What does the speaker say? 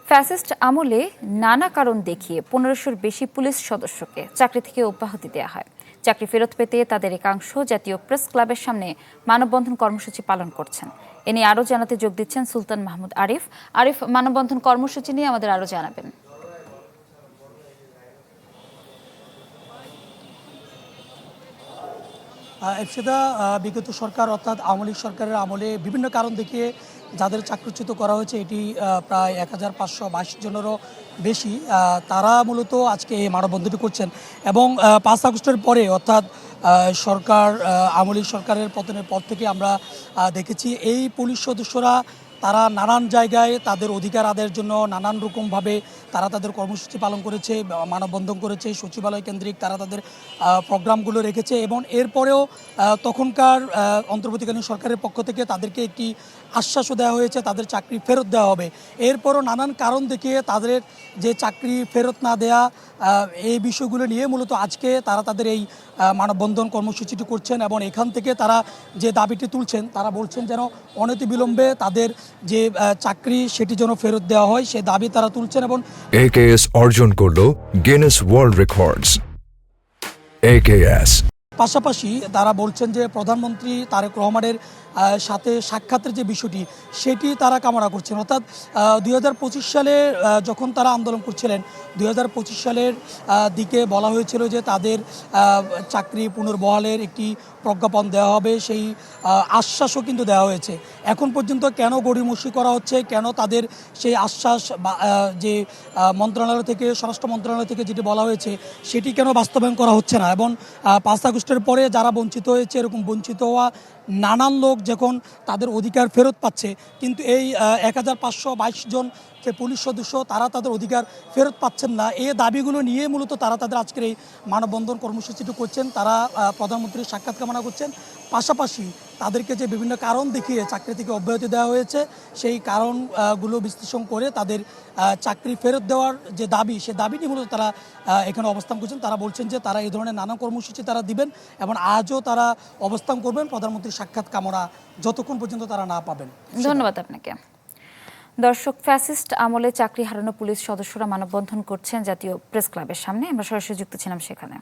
Fascist আমলে নানা কারণ দেখিয়ে ১৫০০-র বেশি পুলিশ সদস্যকে চাকরি থেকে অব্যাহতি দেওয়া হয়। চাকরি ফেরত পেতে তাদের একাংশ জাতীয় প্রেস ক্লাবের সামনে মানববন্ধন কর্মসূচি পালন করছেন। এ নিয়ে আরও জানাতে যোগ দিচ্ছেন সুলতান মাহমুদ আরিফ। মানববন্ধন কর্মসূচি নিয়ে আমাদের আরও জানাবেন। সেটা বিগত সরকার অর্থাৎ আওয়ামী লীগ সরকারের আমলে বিভিন্ন কারণ দেখিয়ে যাদের চাকরিচ্যুত করা হয়েছে এটি প্রায় ১৫২২ জনেরও বেশি, তারা মূলত আজকে এই মানববন্ধনটি করছেন। এবং ৫ আগস্টের পরে অর্থাৎ সরকার আওয়ামী লীগ সরকারের পতনের পর থেকে আমরা দেখেছি এই পুলিশ সদস্যরা তারা নানান জায়গায় তাদের অধিকার আদায়ের জন্য নানান রকমভাবে তারা তাদের কর্মসূচি পালন করেছে, মানববন্ধন করেছে, সচিবালয় কেন্দ্রিক তারা তাদের প্রোগ্রামগুলো রেখেছে। এবং এরপরেও তখনকার অন্তর্বর্তীকালীন সরকারের পক্ষ থেকে তাদেরকে একটি আশ্বাসও দেওয়া হয়েছে তাদের চাকরি ফেরত দেওয়া হবে। এরপরও নানান কারণ দেখিয়ে তাদের যে চাকরি ফেরত না দেয়া, এই বিষয়গুলো নিয়ে মূলত আজকে তারা তাদের এই মানববন্ধন কর্মসূচিটি করছেন। এবং এখান থেকে তারা যে দাবিটি তুলছেন, তারা বলছেন যেন অনতিবিলম্বে তাদের যে চাকরি সেটি যেন ফেরত দেওয়া হয়, সে দাবি তারা তুলছেন। এবং AKS অর্জন করলো গিনেস ওয়ার্ল্ড রেকর্ডস। AKS পাশাপাশি তারা বলছেন যে প্রধানমন্ত্রী তারেক রহমানের সাথে সাক্ষাতের যে বিষয়টি সেটি তারা কামনা করছেন। অর্থাৎ ২০২৫ সালে যখন তারা আন্দোলন করছিলেন, ২০২৫ সালের দিকে বলা হয়েছিল যে তাদের চাকরি পুনর্বহালের একটি প্রজ্ঞাপন দেওয়া হবে, সেই আশ্বাসও কিন্তু দেওয়া হয়েছে। এখন পর্যন্ত কেন গড়িমসি করা হচ্ছে, কেন তাদের সেই আশ্বাস যে মন্ত্রণালয় থেকে, স্বরাষ্ট্র মন্ত্রণালয় থেকে যেটি বলা হয়েছে সেটি কেন বাস্তবায়ন করা হচ্ছে না? এবং ৫ আগস্টের পরে যারা বঞ্চিত হয়েছে, এরকম বঞ্চিত হওয়া নানান লোক যখন তাদের অধিকার ফেরত পাচ্ছে, কিন্তু এই ১৫২২ জন যে পুলিশ সদস্য তারা তাদের অধিকার ফেরত পাচ্ছেন না, এই দাবিগুলো নিয়ে মূলত তারা তাদের আজকের এই মানববন্ধন কর্মসূচিটি করছেন। তারা প্রধানমন্ত্রীর সাক্ষাৎ কামনা করছেন। পাশাপাশি তাদেরকে যে বিভিন্ন কারণ দেখিয়ে চাকরি থেকে অব্যাহতি দেওয়া হয়েছে, সেই কারণগুলো বিশ্লেষণ করে তাদের চাকরি ফেরত দেওয়ার যে দাবি, সে দাবিটি মূলত তারা এখানে অবস্থান করছেন। তারা বলছেন যে তারা এই ধরনের নানা কর্মসূচি তারা দিবেন এবং আজও তারা অবস্থান করবেন প্রধানমন্ত্রীর সাক্ষাৎ কামনা যতক্ষণ পর্যন্ত তারা না পাবেন। ধন্যবাদ আপনাকে। দর্শক, ফ্যাসিস্ট আমলে চাকরি হারানো পুলিশ সদস্যরা মানববন্ধন করছেন জাতীয় প্রেস ক্লাবের সামনে। আমরা সরাসরি যুক্ত ছিলাম সেখানে।